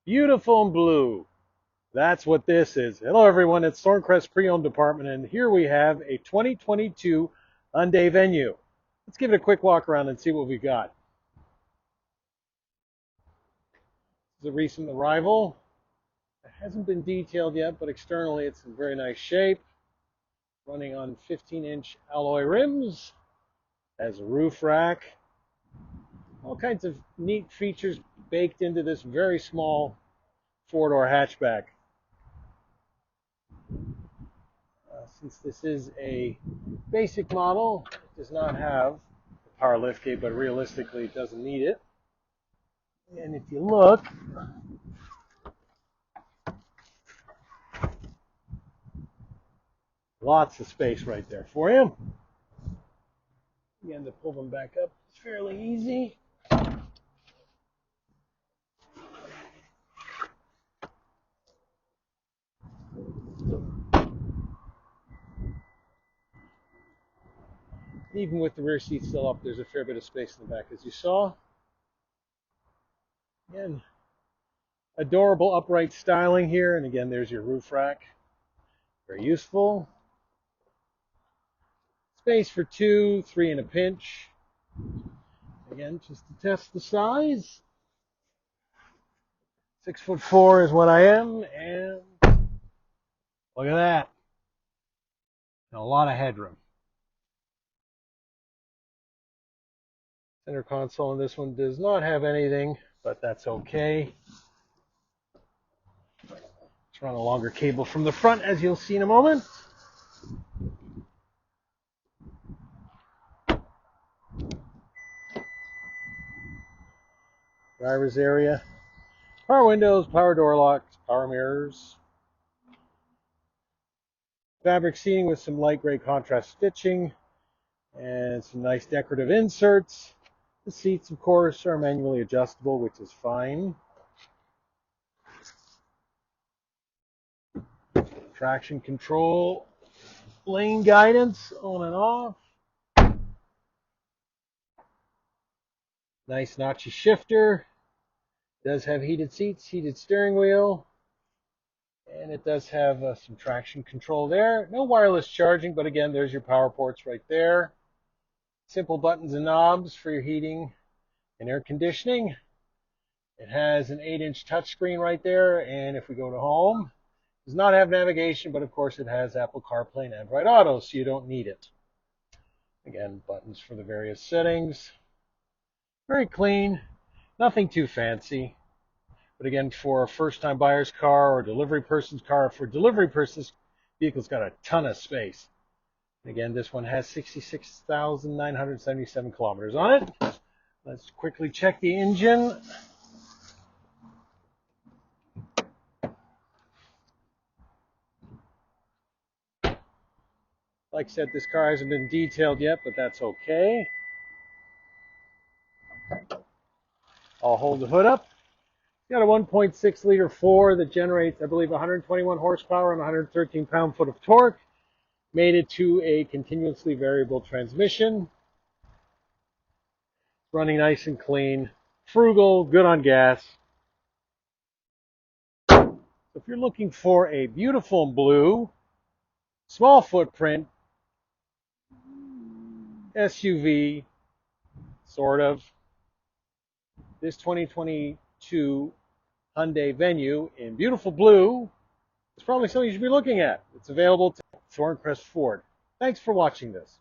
Beautiful and blue. That's what this is. Hello everyone, it's Thorncrest Pre-Owned Department, and here we have a 2022 Hyundai Venue. Let's give it a quick walk around and see what we got. This is a recent arrival. It hasn't been detailed yet, but externally it's in very nice shape. Running on 15-inch alloy rims. Has a roof rack. All kinds of neat features baked into this very small four-door hatchback. Since this is a basic model, it does not have a power liftgate, but realistically it doesn't need it. And if you look, lots of space right there for you. Again, to pull them back up, it's fairly easy. Even with the rear seat still up, there's a fair bit of space in the back, as you saw. Again, adorable upright styling here, and again, there's your roof rack. Very useful. Space for 2, 3 in a pinch. Again, just to test the size. 6'4" is what I am, and look at that. And a lot of headroom. Center console in this one does not have anything, but that's okay. Let's run a longer cable from the front, as you'll see in a moment. Driver's area. Power windows, power door locks, power mirrors. Fabric seating with some light gray contrast stitching. And some nice decorative inserts. The seats, of course, are manually adjustable, which is fine. Traction control, lane guidance on and off. Nice notchy shifter. Does have heated seats, heated steering wheel. And it does have some traction control there. No wireless charging, but again, there's your power ports right there. Simple buttons and knobs for your heating and air conditioning. It has an 8-inch touchscreen right there, and if we go to home, it does not have navigation, but of course it has Apple Carplay and Android Auto, so you don't need it. Again, buttons for the various settings. Very clean, nothing too fancy. But again, for a first-time buyer's car or delivery person's car, for delivery person's vehicle's got a ton of space. Again, this one has 66,977 kilometers on it. Let's quickly check the engine. Like I said, this car hasn't been detailed yet, but that's okay. I'll hold the hood up. It's got a 1.6 liter 4 that generates, I believe, 121 horsepower and 113 pound-foot of torque. Made it to a continuously variable transmission. Running nice and clean. Frugal, good on gas. So if you're looking for a beautiful blue, small footprint, SUV, sort of, this 2022 Hyundai Venue in beautiful blue is probably something you should be looking at. It's available to Thorncrest Ford. Thanks for watching this.